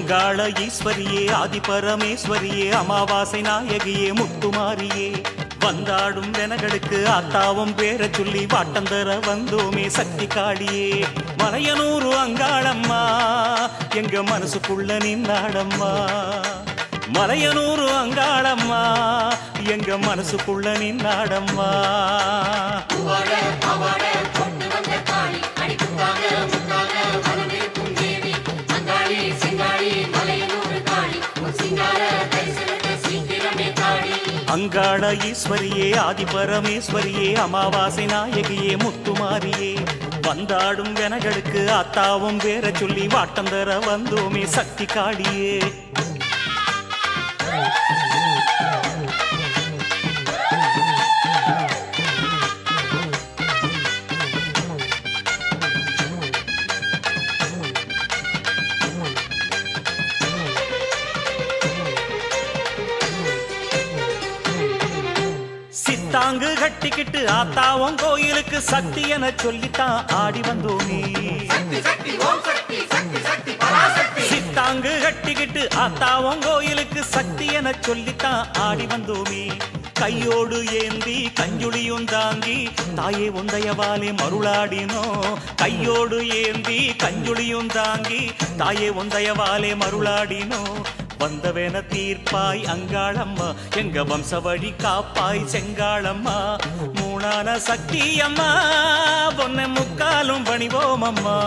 அங்காள ஈஸ்வரியே ஆதிபரமேஸ்வரியே அமாவாசை நாயகியே முத்துமாரியே வந்தாடும் வெனகளுக்கு ஆத்தாவும் பேர சொல்லி வாட்டந்தர வந்தோமே சக்தி காளியே மலையனூரு அங்காளம்மா எங்க மனசுக்குள்ள நின்னாடம்மா மலையனூரு அங்காளம்மா எங்க மனசுக்குள்ள நின்னாடம்மா அங்காள ஈஸ்வரியே ஆதிபரமேஸ்வரியே அமாவாசை நாயகியே முத்துமாரியே வந்தாடும் வெனகளுக்கு ஆத்தாவும் பேர சொல்லி வாட்டந்தர வந்தோமே சக்தி காளியே தாங்கு கட்டிக்கிட்டு ஆத்தாவும் கோயிலுக்கு சக்தி என சொல்லித்தான் ஆடி வந்தோமே சித்தாங்கு கட்டிக்கிட்டு ஆத்தாவும் கோயிலுக்கு சக்தி என சொல்லித்தான் ஆடி வந்தோமே கையோடு ஏந்தி கஞ்சுளியும் தாங்கி தாயே ஒந்தையவாலே மருளாடினோ கையோடு ஏந்தி கஞ்சுளியும் தாங்கி தாயே ஒந்தையவாலே மருளாடினோ வந்தவேன தீர்ப்பாய் அங்காளம்மா எங்க வம்ச வழி காப்பாய் செங்காளம்மா மூணான சக்தி அம்மா பொன்ன முக்காலும் பணிவோம் அம்மா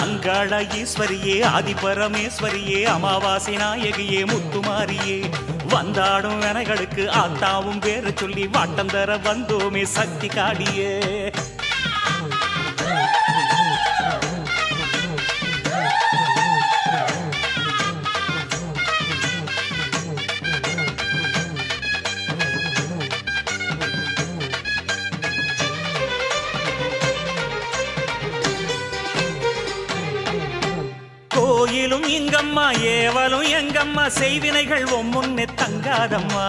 அங்காள ஈஸ்வரியே ஆதிபரமேஸ்வரியே அமாவாசை நாயகியே முத்துமாரியே வந்தாடும் வெனகளுக்கு ஆத்தாவும் பேர சொல்லி வாட்டந்தர வந்தோமே சக்தி காளியே கோயிலும் இங்கம்மா ஏவலும் எங்கம்மா செய்வினைகள் ஒம்முன்னே தங்காதம்மா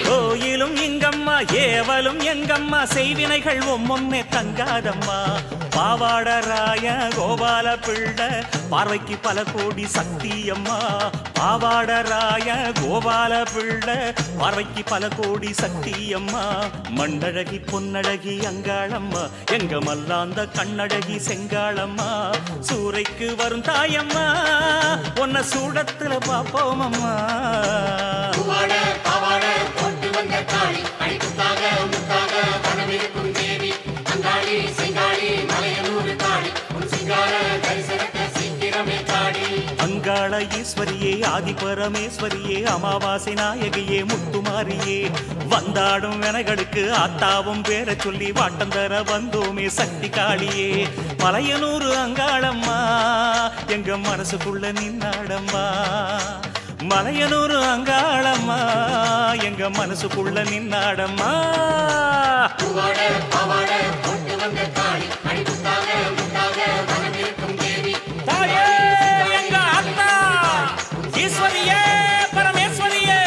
கோயிலும் இங்கம்மா ஏவலும் எங்கம்மா செய்வினைகள் ஒம்முன்னே தங்காதம்மா பாவாடராய கோபால பிள்ளை பார்வைக்கு பல கோடி சக்தி அம்மா பாவாடராய கோபால பிள்ளை பார்வைக்கு பல கோடி சக்தி அம்மா மண்ணழகி பொன்னழகி அங்காளம்மா எங்க மல்லாந்த கண்ணழகி செங்காளம்மா சூறைக்கு வரும் தாயம்மா உன்ன சூடத்துல பாப்போம் அம்மா அங்காள ஈஸ்வரியே ஆதிபரமேஸ்வரியே அமாவாசை நாயகியே முத்துமாரியே வந்தாடும் வெனகளுக்கு ஆத்தாவும் பேர சொல்லி வாட்டந்தர வந்தோமே சக்தி காளியே மலையனூரு அங்காளம்மா எங்க மனசுக்குள்ள நின்னாடம்மா மலையனூரு அங்காளம்மா எங்க மனசுக்குள்ள நின்னாடம்மா தாயே எங்க அத்தா ஈஸ்வரியே பரமேஸ்வரியே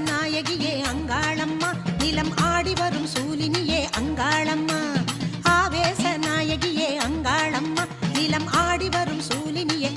நாயகியே அங்காளம்மா நிலம் ஆடி வரும் சூலினியே அங்காளம்மா ஆவேச நாயகியே அங்காளம்மா நிலம் ஆடி வரும் சூலினியே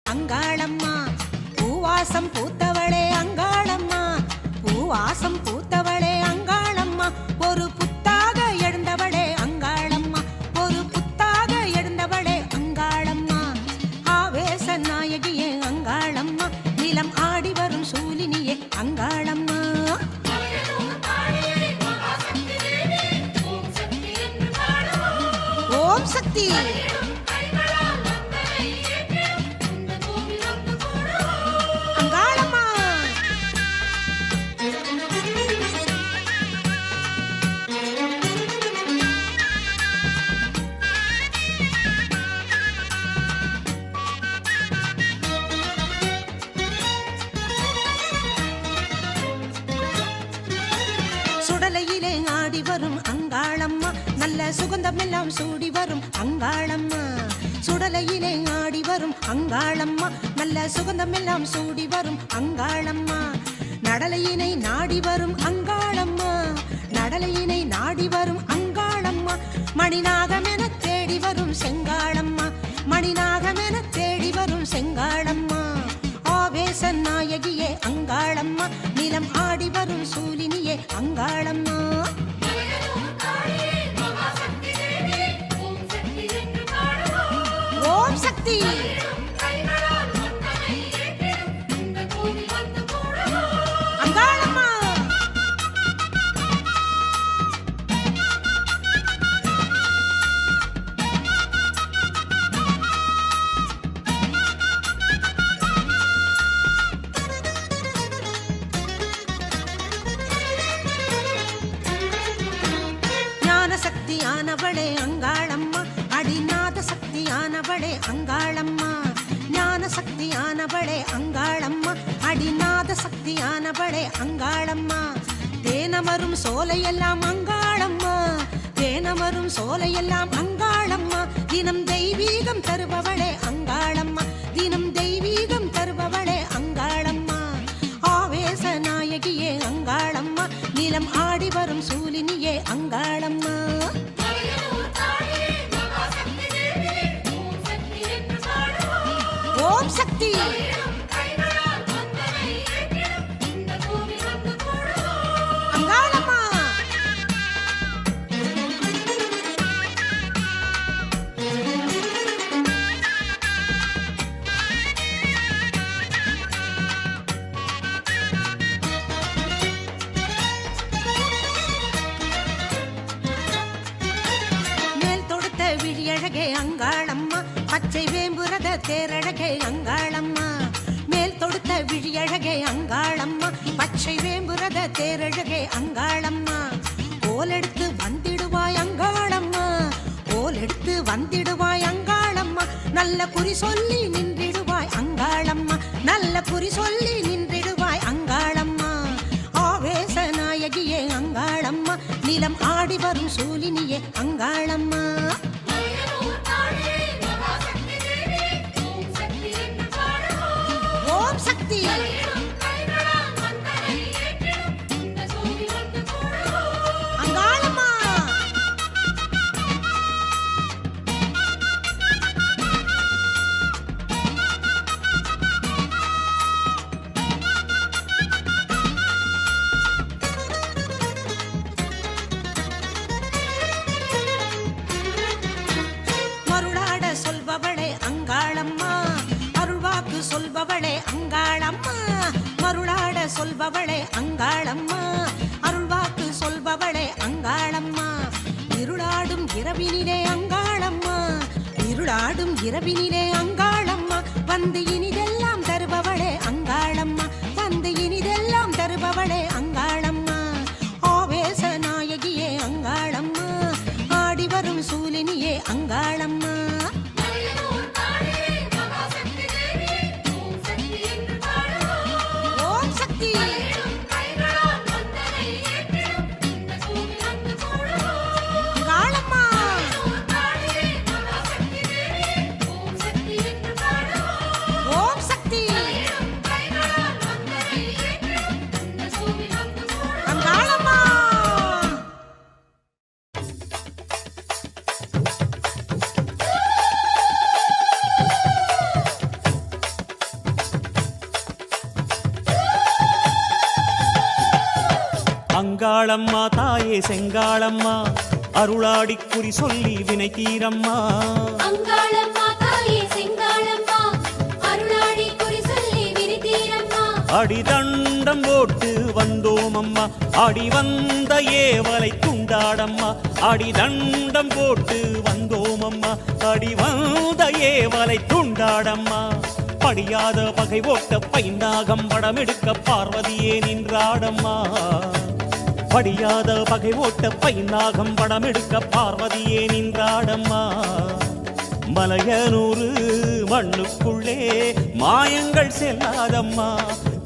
அங்காளம்மா பூவாசம் பூத்தவளே அங்காளம்மா பூவாசம் பூத்தவளே அங்காளம்மா ஒரு புத்தாக எழுந்தவளே அங்காளம்மா ஒரு புத்தாக எழுந்தவளே அங்காளம்மா ஆவேச நாயகியே அங்காளம்மா நிலம் ஆடி வரும் சூலினியே அங்காளம்மா ஓம் சக்தி அங்காளம்மா சுடலையிலே ஆடி வரும் அங்காளம்மா நல்ல சுகந்தமெல்லாம் சூடி வரும் அங்காளம்மா சுடலையிலே ஆடி வரும் அங்காளம்மா நல்ல சுகந்தமெல்லாம் சூடி வரும் அங்காளம்மா நடலையினை நாடி வரும் அங்காளம்மா நடலையினை நாடி வரும் அங்காளம்மா மணிநாகமென தேடி வரும் செங்காளம்மா மணிநாகமென தேடி வரும் செங்காளம்மா ஆவேச நாயகியே அங்காளம்மா நிலம் ஆடி வரும் சூலினியே அங்காளம்மா ஓம் சக்தி அங்காளம்மா ஞான சக்தியானவளே அங்காளம்மா அடிநாத சக்தியானவளே அங்காளம்மா ஞான சக்தியானவளே அங்காளம்மா அடிநாத சக்தியானவளே அங்காளம்மா தேனமரும் சோலையெல்லாம் அங்காளம்மா தேனமரும் சோலையெல்லாம் அங்காளம்மா தினம் தெய்வீகம் தருபவளே அங்காளம்மா தினம் தெய்வீகம் தருபவளே அங்காளம்மா ஆவேச நாயகியே அங்காளம்மா நிலம் ஆடி வரும் சூலினியே அங்காளம்மா ஓம் சக்தி அங்காளம்மா மேல் தொடுத்த விழியழகே அங்காளம்மா பச்சை வேம்புரத தேரழகே அங்காளம்மா மேல் தொடுத்த விழியழகே அங்காளம்மா பச்சை வேம்புரத தேரழகே அங்காளம்மா கோலெடுத்து வந்திடுவாய் அங்காளம்மா கோலெடுத்து வந்திடுவாய் அங்காளம்மா நல்ல குறி சொல்லி நின்றிடுவாய் அங்காளம்மா நல்ல குறி சொல்லி நின்றிடுவாய் அங்காளம்மா ஆவேச நாயகியே அங்காளம்மா நிலம் ஆடி வரும் சூலினியே அங்காளம்மா ஓம் சக்தி அங்காளம்மா மருளாட சொல்பவளே அங்காளம்மா அருள்வாக்கு சொல்பவளே அங்காளம்மா மருளாட சொல்பவளே அங்காளம்மா அருள்வாக்கு சொல்பவளே அங்காளம்மா இருளாடும் இரவினிலே அங்காளம்மா இருளாடும் இரவினிலே அங்காளம்மா வந்து இனிதெல்லாம் தருபவளே அங்காளம்மா வந்து இனிதெல்லாம் தருபவளே அங்காளம்மா ஆவேச நாயகியே அங்காளம்மா ஆடி வரும் சூலினியே அங்காளம்மா ஓம் சக்தி அங்காளம்மா ஓம் சக்தி அங்காளம்மா அங்காளம்மா தாயே செங்காளம்மா அருளாடி குறி சொல்லி வினை தீரம்மா அங்காளம்மா தாயே செங்காளம்மா அருளாடி குறி சொல்லி வினை தீரம்மா அடிதண்டம் போட்டு வந்தோம் அம்மா அடி வந்த ஏவலை துண்டாடம்மா அடிதண்டம் போட்டு வந்தோம் அம்மா அடி வந்த ஏவலை துண்டாடம்மா படியாத பகை ஓட்ட பைந்தாகம் படமெடுக்க பார்வதியே நின்றாடம்மா படியாத பகை ஓட்ட பைந்தாகம் படமெடுக்க பார்வதியே நின்றாடம்மா மலையனூறு மண்ணுக்குள்ளே மாயங்கள் செல்லாதம்மா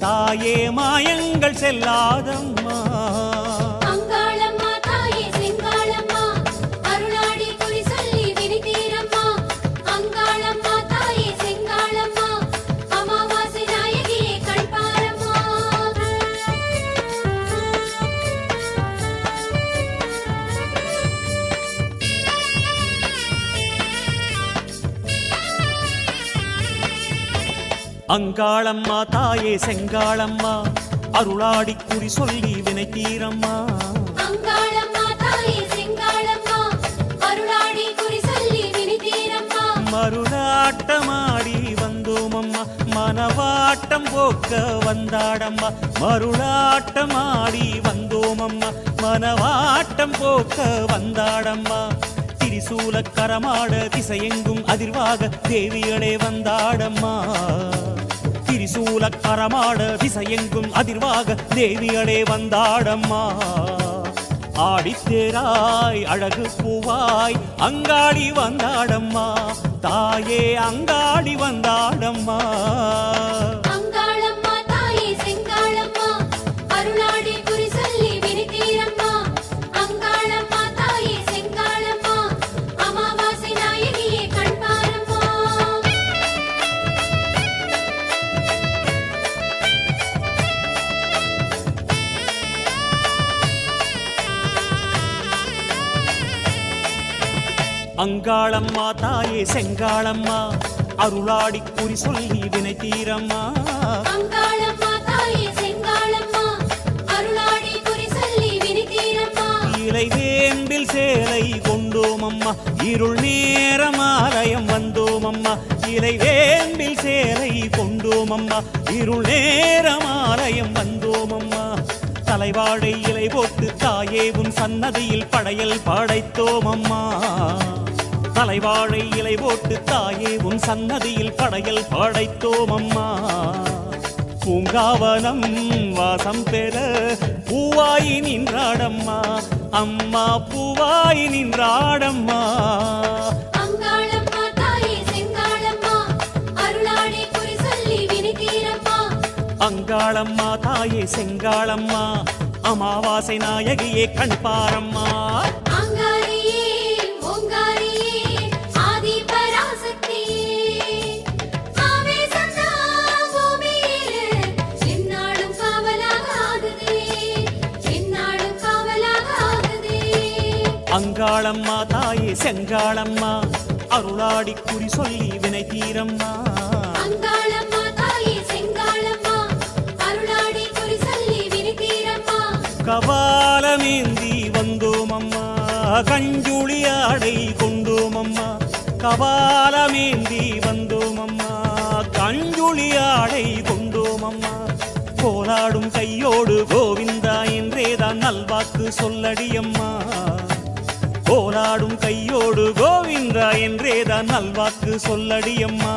தாயே மாயங்கள் செல்லாதம்மா அங்காளம்மா தாயே செங்காளம்மா அருளாடி குறி சொல்லி வினை தீரம்மா அங்காளம்மா தாயே செங்காளம்மா அமாவாசை நாயகியே கண்பாரம்மா அங்காளம்மா தாயே செங்காளம்மா அருளாடி குறி சொல்லி வினை தீரம்மா அங்காளம்மா தாயே செங்காளம்மா அருளாடி குறி சொல்லி வினை தீரம்மா மருளாட்டமாடி வந்தோம் அம்மா மனவாட்டம் போக்க வந்தாடம்மா மருளாட்டமாடி வந்தோம் அம்மா மனவாட்டம் போக்க வந்தாடம்மா திரிசூலக்கரமாட திசையெங்கும் அதிர்வாக தேவியளே வந்தாடம்மா திரிசூலக்கரமாட திசையெங்கும் அதிர்வாக தேவியளே வந்தாடம்மா ஆடித்தேராய் அழகு பூவாய் அங்காடி வந்தாடம்மா தாயே அங்காடி வந்தாடம்மா அங்காளம்மா தாயே செங்காளம்மா அருளாடி குறி சொல்லி வினை தீரம்மா அங்காளம்மா தாயே செங்காளம்மா அமாவாசை நாயகியே கண்பாரம்மா அங்காளம்மா தாயே செங்காளம்மா அருளாடி குறி சொல்லி வினை தீரம்மா அங்காளம்மா தாயே செங்காளம்மா அருளாடி குறி சொல்லி வினை தீரம்மா இலை வேம்பில் சேலை கொண்டோம் அம்மா இருள் நேரம் ஆலயம் வந்தோம் அம்மா இலை வேம்பில் சேலை கொண்டோம் அம்மா இருள் நேரம் ஆலயம் வந்தோம் அம்மா தலைவாழை இலை போட்டு தாயே உன் சன்னதியில் படையல் படைத்தோம் அம்மா தலைவாழை இலை போட்டு தாயே உன் சன்னதியில் படையல் படைத்தோம் அம்மா பூங்காவனம் வாசம் பெற பூவாயி நின்றாடம்மா அம்மா பூவாயி நின்றாடம்மா அங்காளம்மா தாயே செங்காளம்மா அருளாடி குறி சொல்லி வினை தீரம்மா அங்காளம்மா தாயே செங்காளம்மா அமாவாசை நாயகியே கண்பாரம்மா அங்காரியே ஓங்காரியே ஆதி பராசக்தியே ஆவேசந்தா பூமியிலே எந்நாளும் காவலாக ஆகுதே எந்நாளும் காவலாக ஆகுதே அங்காளம்மா தாயே செங்காளம்மா அருளாடி குறி சொல்லி வினை தீரம்மா அங்காளம்மா தாயே செங்காளம்மா அருளாடி குறி சொல்லி வினை தீரம்மா கபாலமேந்தி வந்தோம் அம்மா கஞ்சுளி ஆடை கொண்டோம் அம்மா கபாலமேந்தி வந்தோம் அம்மா கஞ்சுளி ஆடை கொண்டோம் அம்மா கோலாடும் கையோடு கோவிந்தா என்றேதான் நல்வாக்கு சொல்லடியம்மா கோலாடும் கையோடு கோவிந்தா என்றேதான் நல்வாக்கு சொல்லடியம்மா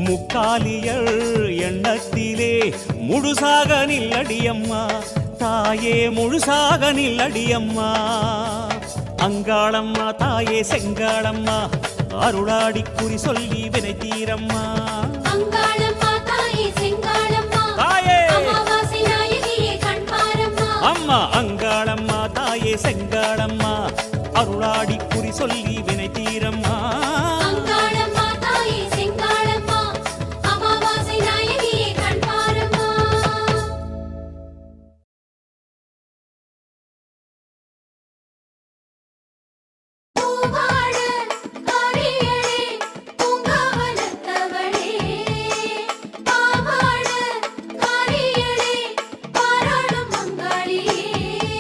முக்காலியல் எண்ணத்திலே முழுசாக நில்லடியம்மா தாயே முழுசாக நில்லடியம்மா அங்காளம்மா தாயே செங்காளம்மா அருளாடி குறி சொல்லி வினை தீரம்மா அங்காளம்மா தாயே செங்காளம்மா தாயே அமாவாசை நாயகியே கண்பாரம்மா அம்மா அங்காளம்மா தாயே செங்காளம்மா அருளாடி குறி சொல்லி வினை தீரம்மா அங்காளம்மா தாயே செங்காளம்மா அமாவாசை நாயகியே கண்பாரம்மா பூவாட காரியளே பூங்காவனத்தவளே பாவாட காரியளே பாராளும் மங்காளியே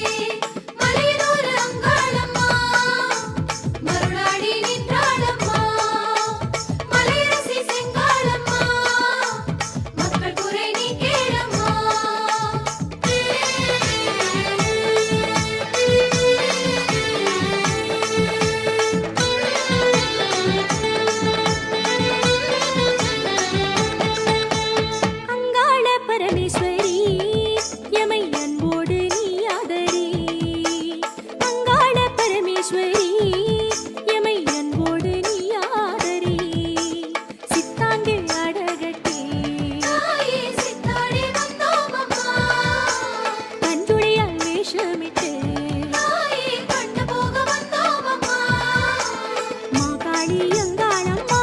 அங்காளி அங்காளம்மா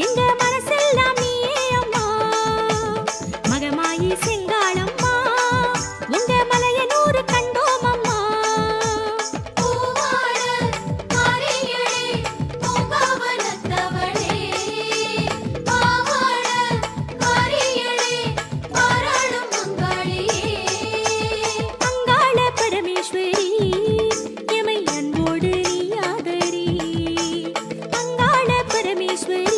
எங்க மனசெல்லாம் நீயே அம்மா மகமாயி செங்காளம்மா உங்க மலையனூர் கண்டோம் அம்மா பூவாட காரியளே பூங்காவனத்தவளே பாவாட காரியளே பாராளும் அங்காளியே அங்காள பரமேஸ்வரி எமை அன்போடு நீயாதரி அங்காள பரமேஸ்வரி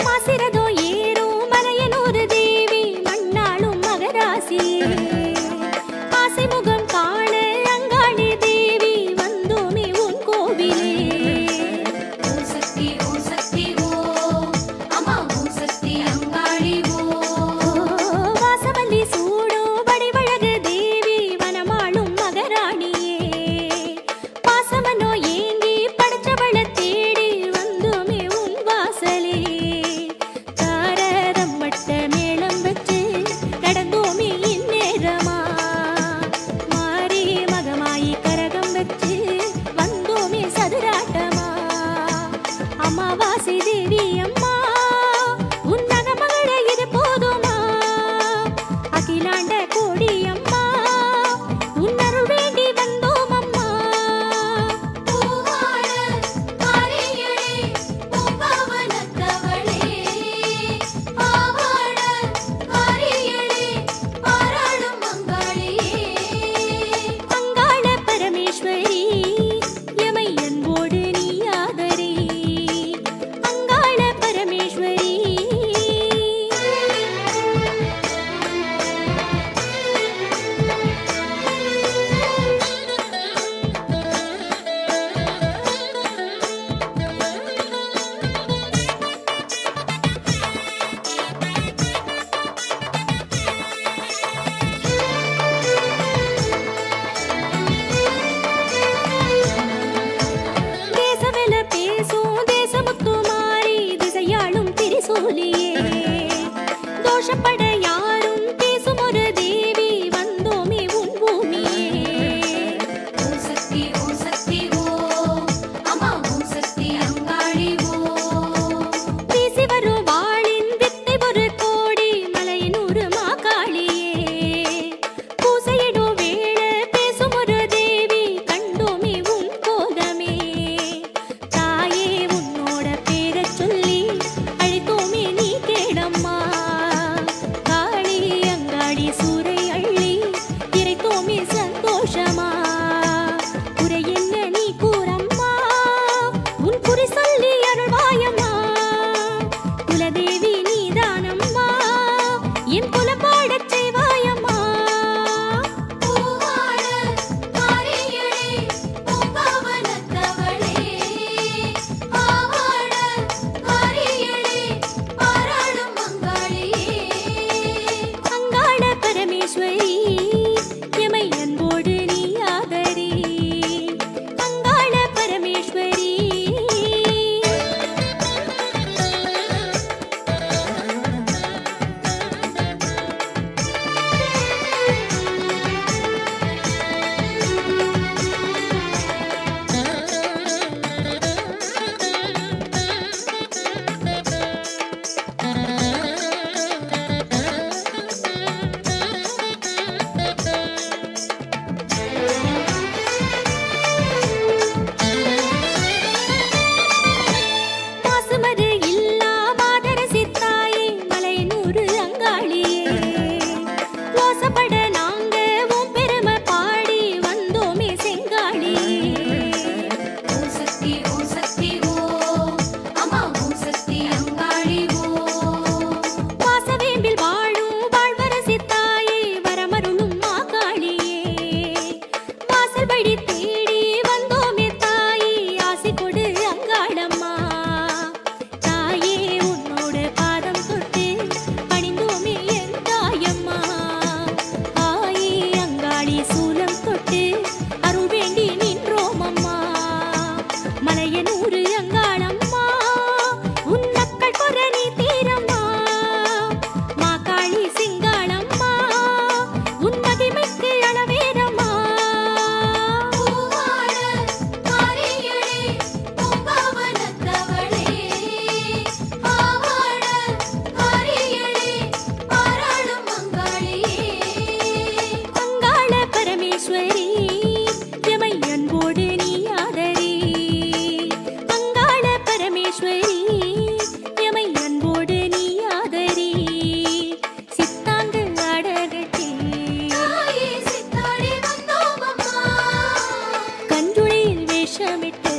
மாசிரதோ ஏறும் மலையனூர் தேவி மண்ணாளும் மகராசியே ஆசை முகம் காண அங்காளி தேவி வந்தோமே உன் கோவிலே ஓம் சக்தி ஓம் அம்மா ஓம் சக்தி அங்காளி ஓம் வாசவல்லி சூடோ வடிவழகு தேவி வனமாளும் மகராணியே பாசமனோ ஏங்கி படைச்சவள தேடி வந்தோமே உன் வாசலே தாரதம் வட்ட மேளம் வச்சு நடந்தோமே இந்நேரமா மாறி மகமாயி கரகம் வச்சு வந்தோமே சதுராட்டமா அமாவாசை தேவி அம்மா உன் நகமகளே இது போதுமா அகிலாண்ட கோடி அம்மா உன் அருள் வேண்டி வந்தோம் அம்மா பூவாட காரியளே பூங்காவனத்தவளே பாவாட காரியளே பாராளும் அங்காளியே அங்காள பரமேஸ்வரி எமை அன்போடு கோஷமிட்டு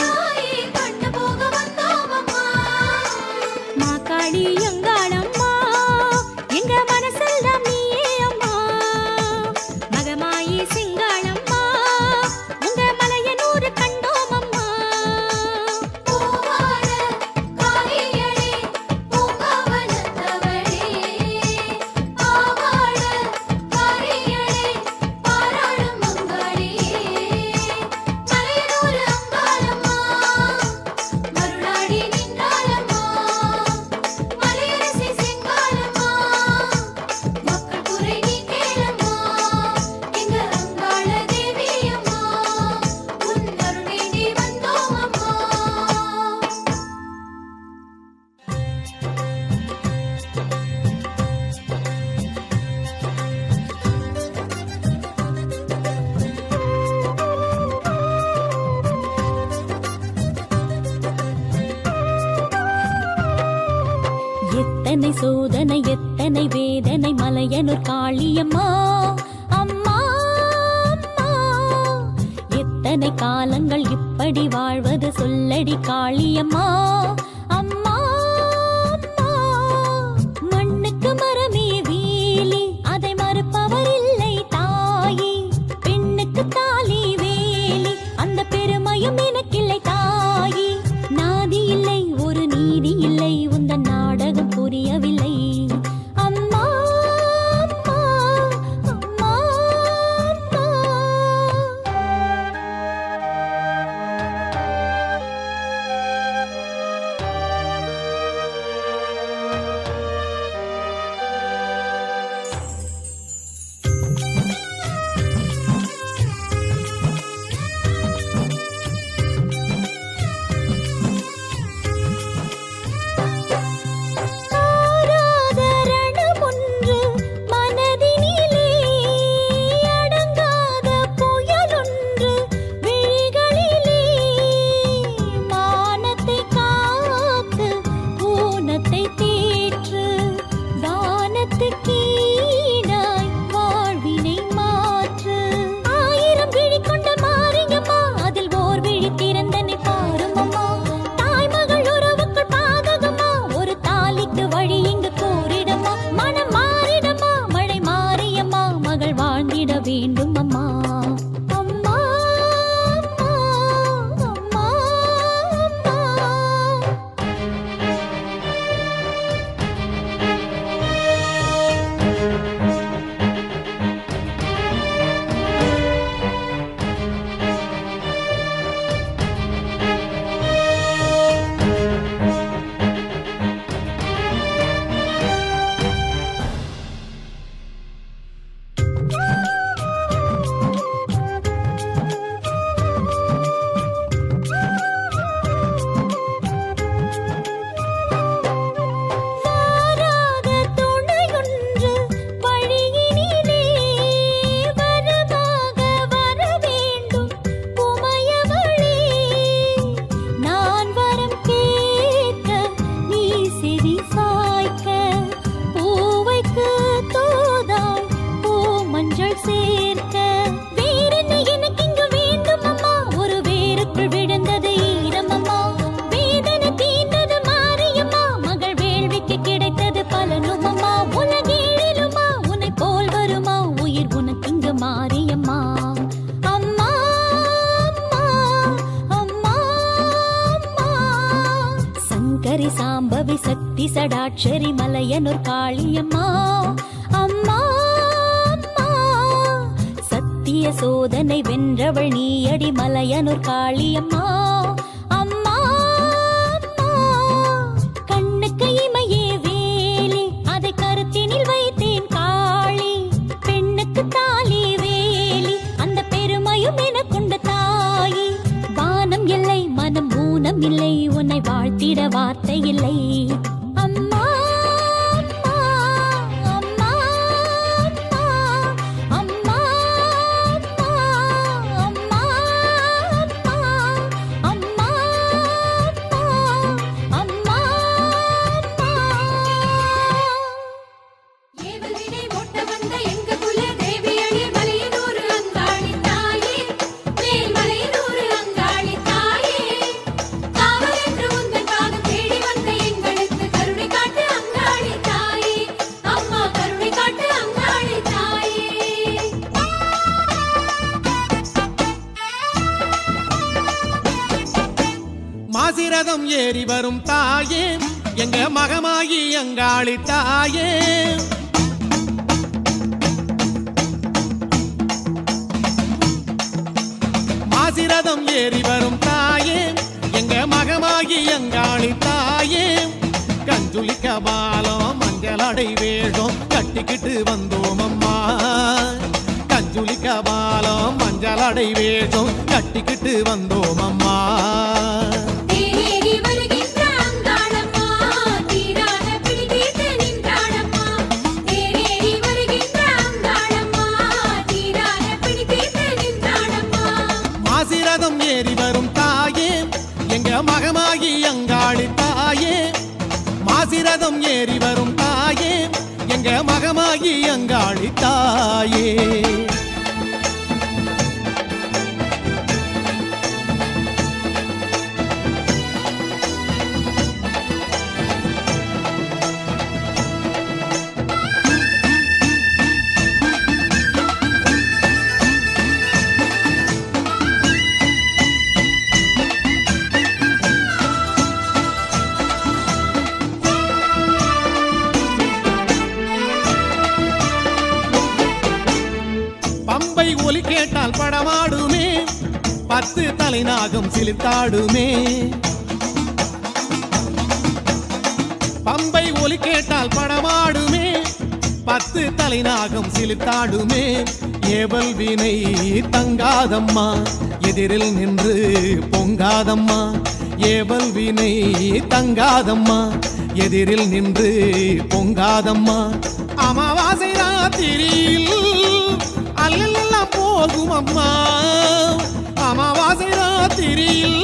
தாயே கண்ணு போக வந்தோம் அம்மா மாக்காளி அங்காளம்மா எங்க மனசெல்லாம் நீயே அம்மா மகமாயி சிங்காளம்மா உங்க மலையனூர் கண்டோம் அம்மா பூவாட காரியளே பூங்காவனத்தவளே ஆவாட காரியளே பாராளும் மங்களே மலையனூர் அங்காளம்மா மருளாடி நின்றாளம்மா மலையரசி சிங்காளம்மா மக்கள் குறை நீ கேளம்மா எங்க அங்காள தேவி அம்மா உன் அருள் வேண்டி வந்தோம் அம்மா எத்தனை சோதனை எத்தனை வேதனை மலையனூர் காளியம்மா அம்மா அம்மா எத்தனை காலங்கள் இப்படி வாழ்வது சொல்லடி காளியம்மா அம்மா அம்மா மண்ணுக்கு மரமே வேலி அதை மறுப்பவர் இல்லை தாயி பெண்ணுக்கு தாலி வேலி அந்த பெருமையும் எனக்கில்லை தாயி நாதி இல்லை ஒரு நீதி இல்லை உந்தன் நாடகம் புரியவில்லை அம்மா அம்மா அம்மா அம்மா ஆராதரணம் ஒன்று மனதினிலே அடங்காத புயலொன்று விழிகளிலே மானத்தை காத்து ஊனத்தை தேற்று வானத்துக்கீடாய் வாழ்வினை மாற்று ஆயிரம் விழி கொண்ட மாரியம்மா அதில் ஓர் விழி திறந்தனை பாருமம்மா தாய்மகள் உறவுக்குள் பாதகமா ஒரு தாலிக்கு வழி இங்கு கூறிடமா மனம் மாறிடமா மழை மாறியம்மா மகள் வாழ்ந்திட வேண்டும் அம்மா அம்மா அம்மா அம்மா அம்மா வாராத துணையொன்று வழியினிலே வரமாக வர வேண்டும் உமையவளே நான் வரம் கேட்க நீ செவி சாய்க்க பூவைக்கு தோதாய் பூ மஞ்சள் சேர்க்க வேறென்ன எனக்கு இங்கு வேண்டும் அம்மா ஒரு வேருக்குள் விழுந்தது ஈரமம்மா வேதனை தீர்ந்தது மாரியம்மா மகள் வேள்விக்கு கிடைத்தது பலனும் அம்மா உலகேழிலுமா உன்னை போல் வருமா உயிர் உனக்கு இங்கு மாரியம்மா அம்மா அம்மா அம்மா அம்மா சங்கரி சாம்பவி சக்தி சடாட்சரி மலையனூர் காளியம்மா அம்மா அம்மா சத்திய சோதனை வென்றவள் நீயடி மலையனூர் காளியம்மா அம்மா அம்மா கண்ணுக்கு இமையே வேலி அதை கருத்தினில் வைத்தேன் காளி பெண்ணுக்கு தாலி வேலி அந்த பெருமையும் எனக்குண்டு தாயி வானம் இல்லை மனம் ஊனம் இல்லை உன்னை வாழ்த்திட வார்த்தை இல்லை அம்மா அம்மா அம்மா அம்மா அம்மா அம்மா அம்மா அம்மா அம்மா ஏவல் வினை ஓட்ட வந்த எங்க குல தேவியடி மலையனூர் அங்காளி தாயே மேல் மலையனூர் அங்காளி மாசிரதம் ஏறி வரும் தாயே எங்க மகமாகி அங்காளி தாயே மாசிரதம் ஏறி வரும் தாயே எங்க மகமாகி அங்காளி தாயே கஞ்சுலிக்க பாலம் மஞ்சள் அடை வேஷம் கட்டிக்கிட்டு வந்தோம் அம்மா கஞ்சுலிக்க பாலம் மஞ்சள் அடை வேஷம் கட்டிக்கிட்டு வந்தோம் அம்மா தேடி வருகின்ற அங்காளம்மா தீராத பிடி தீர்த்து நின்றாளம்மா தேடி வருகின்ற அங்காளம்மா தீராத பிடி தீர்த்து நின்றாளம்மா மாசிரதம் ஏறி வரும் தாயே எங்க மகமாகி அங்காளி தாயே மாசிரதம் ஏறி வரும் தாயே எங்க மகமாகி அங்காளி தாயே பம்பை ஒலி கேட்டால் படமாடுமே 10 தலைநாகம் சிலிர்த்தாடுமே பம்பை ஒலி கேட்டால் படமாடுமே 10 தலைநாகம் சிலிர்த்தாடுமே ஏவல் வினை தங்காதம்மா எதிரில் நின்று பொங்காதம்மா ஏவல் வினை தங்காதம்மா எதிரில் நின்று பொங்காதம்மா அமாவாசை ராத்திரியில் அல்லெல்லாம் போகும் அம்மா அமாவாசை ராத்திரியில்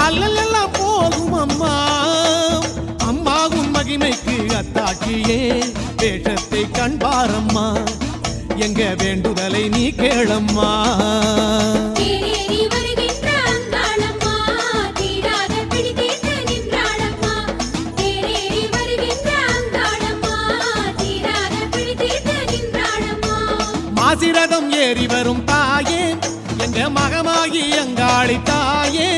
அல்லெல்லாம் போகும் அம்மா அம்மா உன் மகிமைக்கு அத்தாட்சியே வேஷத்தை கண்பாரம்மா எங்க வேண்டுதலை நீ கேளம்மா தேடி வருகின்ற அங்காளம்மா தீராத பிடி தீர்த்து நின்றாளம்மா தேடி வருகின்ற அங்காளம்மா தீராத பிடி தீர்த்து நின்றாளம்மா மாசிரதம் ஏறி வரும் தாயே எங்க மகமாகி அங்காளி தாயே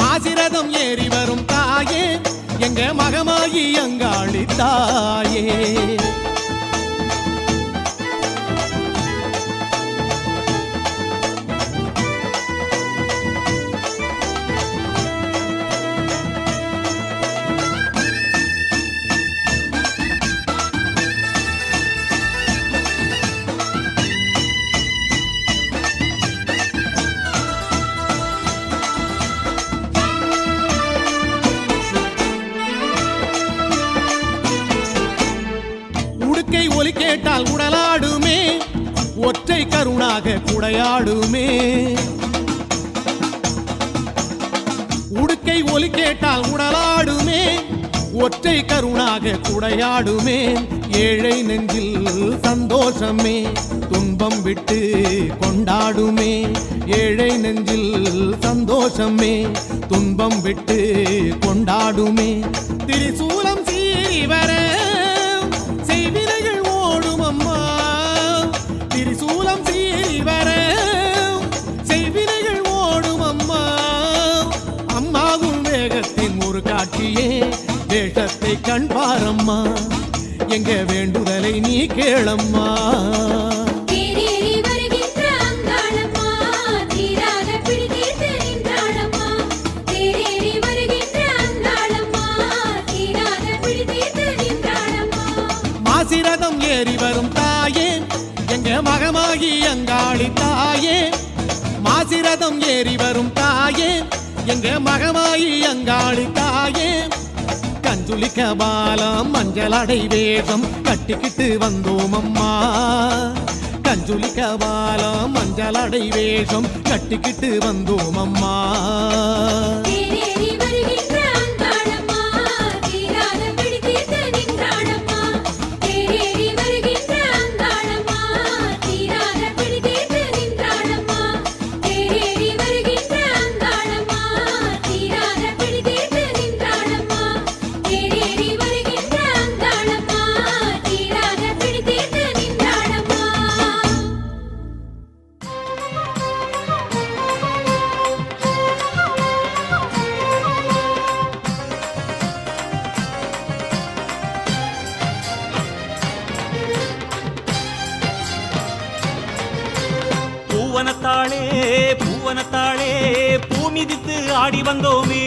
மாசிரதம் ஏறி வரும் தாயே எங்க மகமாகி அங்காளி தாயே உடுக்கை ஒலி கேட்டால் உடலாடுமே ஒற்றை கருணாக குடையாடுமே உடுக்கை ஒலி கேட்டால் உடலாடுமே ஒற்றை கருணாக குடையாடுமே ஏழை நெஞ்சில் சந்தோஷமே துன்பம் விட்டு கொண்டாடுமே ஏழை நெஞ்சில் சந்தோஷமே துன்பம் விட்டு கொண்டாடுமே திரிசூலம் சீறி வர செய்வினைகள் ஓடும் அம்மா திரிசூலம் சீறி வர செய்வினைகள் ஓடும் அம்மா அம்மாவும் வேகத்தின் ஒரு காட்சியே வேஷத்தை கண்பாரம்மா எங்க வேண்டுதலை நீ கேளம்மா தேடி வருகின்ற அங்காளம்மா தீராத பிடி தீர்த்து நின்றாளம்மா தேடி வருகின்ற அங்காளம்மா தீராத பிடி தீர்த்து நின்றாளம்மா மாசிரதம் ஏறி வரும் தாயே எங்க மகமாகி அங்காளி தாயே மாசிரதம் ஏறி வரும் தாயே எங்க மகமாகி அங்காளி தாயே கஞ்சுலிக்க பாலம் மஞ்சள் அடை வேஷம் கட்டிக்கிட்டு வந்தோம் அம்மா கஞ்சுலிக்க பாலம் மஞ்சள் அடை வேஷம் கட்டிக்கிட்டு வந்தோம் அம்மா தேடி வருகின்ற அங்காளம்மா தீராத பிடி தீர்த்து நின்றாளம்மா தேடி வருகின்ற அங்காளம்மா தீராத பிடி தீர்த்து நின்றாளம்மா தேடி வருகின்ற அங்காளம்மா தீராத பிடி தீர்த்து நின்றாளம்மா தேடி வருகின்ற அங்காளம்மா தீராத பிடி தீர்த்து நின்றாளம்மா பூவனத்தாளே பூமிதித்து ஆடி வந்தோமே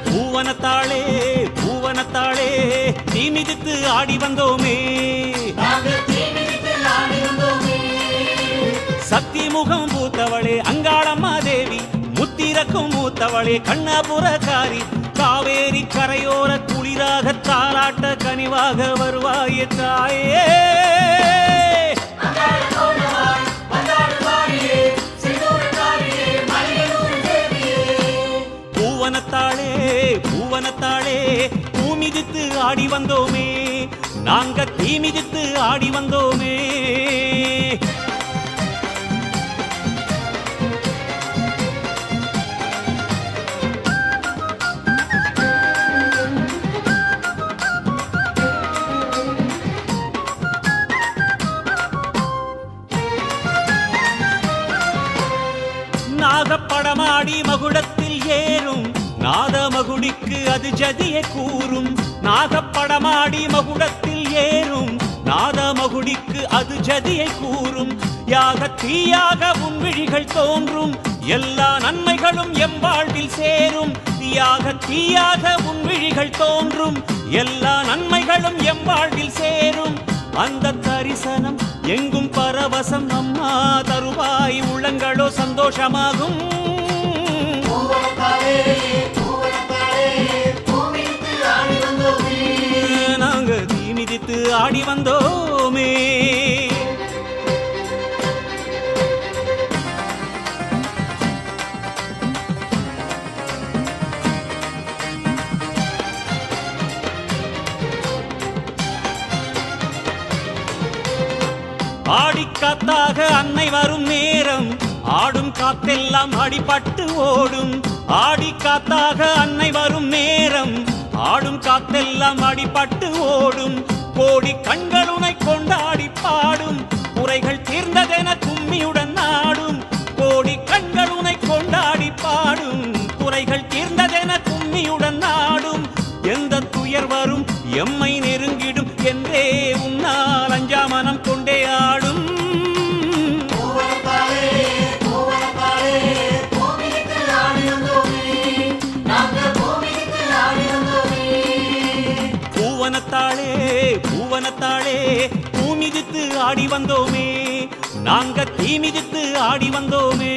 பூவனத்தாளே பூவனத்தாளே தீ மிதித்து ஆடி வந்தோமே சக்தி முகம் பூத்தவளே அங்காளம்மா தேவி முத்திரக்கும் மூத்தவளே கண்ணபுரக்காரி காவேரி கரையோர குளிராக தாலாட்ட கனிவாக வருவாயே தாயே பூவனத்தாளே பூவனத்தாளே பூமிதித்து ஆடி வந்தோமே நாங்க தீ மிதித்து ஆடி வந்தோமே நாகப்படமாடி மகுடத்தில் ஏறும் நாதமகுடிக்கு அது ஜதியை கூறும் நாகப்படமாடி மகுடத்தில் ஏறும் நாதமகுடிக்கு அது ஜதியை கூறும் யாக தீயாக உன் விழிகள் தோன்றும் எல்லா நன்மைகளும் எம் வாழ்வில் சேரும் யாக தீயாக உன் விழிகள் தோன்றும் எல்லா நன்மைகளும் எம் வாழ்வில் சேரும் அந்த தரிசனம் எங்கும் பரவசம் அம்மா தருவாய் உள்ளங்களோ சந்தோஷமாகும் நாங்க தீ மிதித்து ஆடி வந்தோமே ஆடிக்காத்தாக அன்னை வரும் நேரம் ஆடும் காத்தெல்லாம் அடிபட்டு ஓடும் ஆடிக்காத்தாக அன்னை வரும் நேரம் ஆடும் காத்தெல்லாம் அடிபட்டு ஓடும் கோடி கண்களுனை கொண்டாடி பாடும் குறைகள் தீர்ந்ததென கும்மியுடன் நாடும் கோடி கண்களுனை கொண்டாடி பாடும் குறைகள் தீர்ந்ததென கும்மியுடன் நாடும் எந்த துயர் வரும் எம்மை நெருங்கிடும் என்றே உன்னால் அஞ்சாமனம் கொண்டே ஆடும் பூவனத்தாளே பூவனத்தாளே பூமிதித்து ஆடி வந்தோமே நாங்க தீ மிதித்து ஆடி வந்தோமே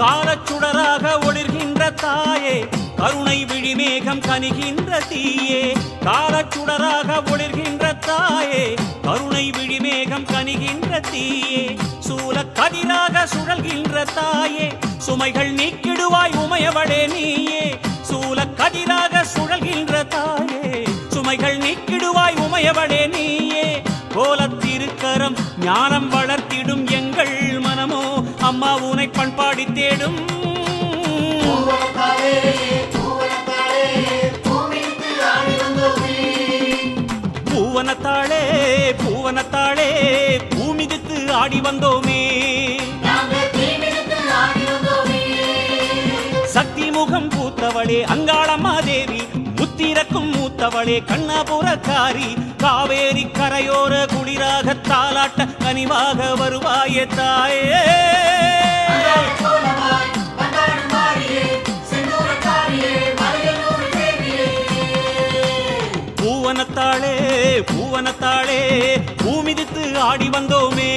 காலச்சுடராக ஒளிர்கின்ற தாயே கருணை விழிமேகம் கனிகின்ற தீயே காலச்சுடராக ஒளிர்கின்ற தாயே கருணை விழிமேகம் கனிகின்ற தீயே சூல கதிராக சுழல்கின்ற தாயே சுமைகள் நீக்கிடுவாய் உமையவளே நீயே சூல கதிராக சுழல்கின்ற தாயே சுமைகள் நீக்கிடுவாய் உமையவளே நீயே கோலத்திருக்கரம் ஞானம் வளர்த்திடும் எங்கள் மனமோ அம்மா உனை பண்பாடி தேடும் பூவனத்தாளே பூவனத்தாளே பூமிதித்து ஆடி வந்தோமே சக்தி முகம் பூத்தவளே அங்காளம்மா தேவி முத்திரக்கும் மூத்தவளே கண்ணபுரக்காரி காவேரி கரையோர குளிராக தாலாட்ட கனிவாக வருவாயே தாயே பூவனத்தாளே பூவனத்தாளே பூமிதித்து ஆடி வந்தோமே